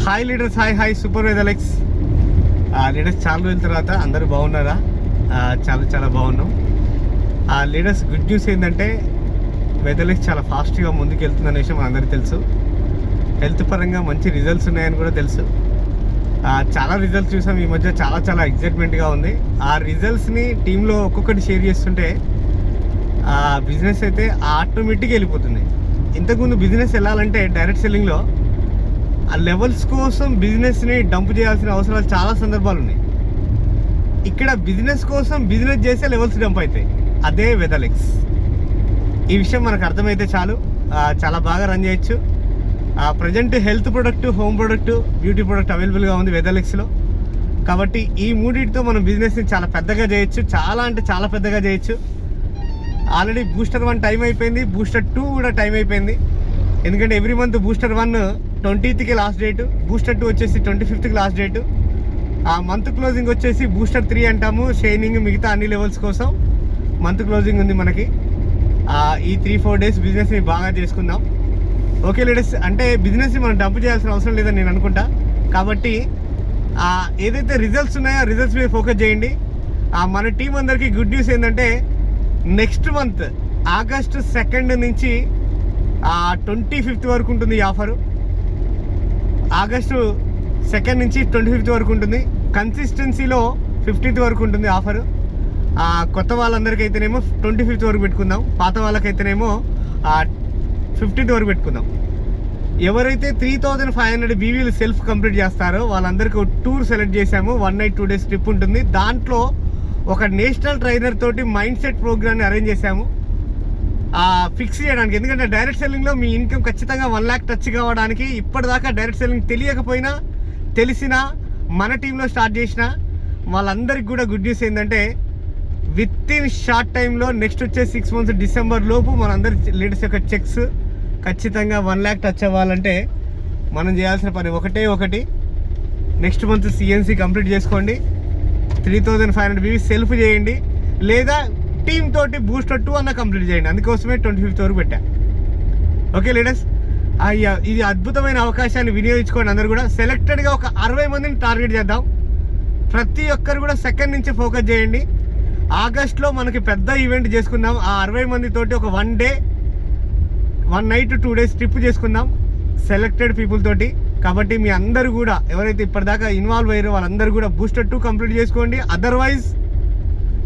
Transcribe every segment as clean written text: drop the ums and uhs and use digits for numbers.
Hi leaders, hi super with Alex. Leaders చాలా రోజుల తర్వాత అందరూ బాగున్నారా? చాలా బాగున్నాం. లీడర్స్ గుడ్ న్యూస్ ఏంటంటే వెదర్లెక్స్ చాలా ఫాస్ట్గా ముందుకు వెళ్తుందనే విషయం అందరికీ తెలుసు. హెల్త్ పరంగా మంచి రిజల్ట్స్ ఉన్నాయని కూడా తెలుసు. చాలా రిజల్ట్స్ చూసాం ఈ మధ్య, చాలా ఎక్సైట్మెంట్గా ఉంది. ఆ రిజల్ట్స్ని టీంలో ఒక్కొక్కటి షేర్ చేస్తుంటే బిజినెస్ అయితే ఆటోమేటిక్గా వెళ్ళిపోతుంది. ఇంతకుముందు బిజినెస్ వెళ్ళాలంటే డైరెక్ట్ సెల్లింగ్లో ఆ లెవెల్స్ కోసం బిజినెస్ని డంప్ చేయాల్సిన అవసరాలు చాలా సందర్భాలు ఉన్నాయి. ఇక్కడ బిజినెస్ కోసం బిజినెస్ చేస్తే లెవెల్స్ డంప్ అవుతాయి. అదే వెదర్లెక్స్. ఈ విషయం మనకు అర్థమైతే చాలు, చాలా బాగా రన్ చేయొచ్చు. Present health product, home product, beauty product అవైలబుల్గా ఉంది వెదర్లెక్స్లో. కాబట్టి ఈ మూడింటితో మనం బిజినెస్ని చాలా పెద్దగా చేయొచ్చు, చాలా పెద్దగా చేయొచ్చు. ఆల్రెడీ బూస్టర్ 1 టైం అయిపోయింది, బూస్టర్ 2 కూడా టైం అయిపోయింది. ఎందుకంటే ఎవ్రీ మంత్ బూస్టర్ 1 20కి లాస్ట్ డేటు, బూస్టర్ 2 వచ్చేసి 25కి లాస్ట్ డేటు. ఆ మంత్ క్లోజింగ్ వచ్చేసి బూస్టర్ 3 అంటాము. షైనింగ్ మిగతా అన్ని లెవెల్స్ కోసం మంత్ క్లోజింగ్ ఉంది మనకి. ఈ 3-4 డేస్ బిజినెస్ని బాగా చేసుకుందాం. ఓకే లీడర్స్, అంటే బిజినెస్ని మనం డబ్బు చేయాల్సిన అవసరం లేదని నేను అనుకుంటా. కాబట్టి ఏదైతే రిజల్ట్స్ ఉన్నాయో ఆ రిజల్ట్స్ మీద ఫోకస్ చేయండి. మన టీం అందరికీ గుడ్ న్యూస్ ఏంటంటే నెక్స్ట్ మంత్ ఆగస్టు 2 నుంచి 25th వరకు ఉంటుంది ఈ ఆఫరు. ఆగస్టు 2 నుంచి 25th వరకు ఉంటుంది. కన్సిస్టెన్సీలో 15th వరకు ఉంటుంది ఆఫరు. కొత్త వాళ్ళందరికైతేనేమో 25th వరకు పెట్టుకుందాం, పాత వాళ్ళకైతేనేమో 15th వరకు పెట్టుకుందాం. ఎవరైతే 3500 బీవీలు సెల్ఫ్ కంప్లీట్ చేస్తారో వాళ్ళందరికీ ఒక టూర్ సెలెక్ట్ చేశాము. 1 night 2 days ట్రిప్ ఉంటుంది. దాంట్లో ఒక నేషనల్ ట్రైనర్ తోటి మైండ్ సెట్ ప్రోగ్రామ్ని అరేంజ్ చేశాము ఫిక్స్ చేయడానికి. ఎందుకంటే డైరెక్ట్ సెల్లింగ్లో మీ ఇన్కమ్ ఖచ్చితంగా 1 lakh టచ్ కావడానికి ఇప్పటిదాకా డైరెక్ట్ సెల్లింగ్ తెలియకపోయినా తెలిసినా మన టీంలో స్టార్ట్ చేసిన వాళ్ళందరికీ కూడా గుడ్ న్యూస్ ఏంటంటే విత్ ఇన్ షార్ట్ టైంలో నెక్స్ట్ వచ్చే 6 months డిసెంబర్ లోపు మనందరి లీడర్స్ యొక్క చెక్స్ ఖచ్చితంగా 1 lakh టచ్ అవ్వాలంటే మనం చేయాల్సిన పని ఒకటి, నెక్స్ట్ మంత్ సిఎన్సి కంప్లీట్ చేసుకోండి. 3500 బీవీ సెల్ఫ్ చేయండి, లేదా టీమ్ తోటి బూస్టర్ 2 అన్న కంప్లీట్ చేయండి. అందుకోసమే 25th వరకు పెట్టా. ఓకే లీడర్స్, ఇది అద్భుతమైన అవకాశాన్ని వినియోగించుకోండి. అందరూ కూడా సెలెక్టెడ్గా ఒక 60 మందిని టార్గెట్ చేద్దాం. ప్రతి ఒక్కరు కూడా 2nd నుంచి ఫోకస్ చేయండి. ఆగస్ట్లో మనకి పెద్ద ఈవెంట్ చేసుకుందాం. ఆ 60 మందితోటి ఒక 1 day 1 night 2 days ట్రిప్ చేసుకుందాం సెలెక్టెడ్ పీపుల్ తోటి. కాబట్టి మీ అందరూ కూడా ఎవరైతే ఇప్పటిదాకా ఇన్వాల్వ్ అయ్యారో వాళ్ళందరూ కూడా బూస్టర్ 2 కంప్లీట్ చేసుకోండి. అదర్వైజ్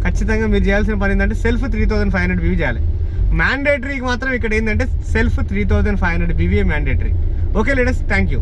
ఖచ్చితంగా మీరు చేయాల్సిన పని ఏంటంటే సెల్ఫ్ 3500 బీవీ చేయాలి. మ్యాండేటరీకి మాత్రం ఇక్కడ ఏంటంటే self 3500 BV mandatory. Okay leaders, thank you.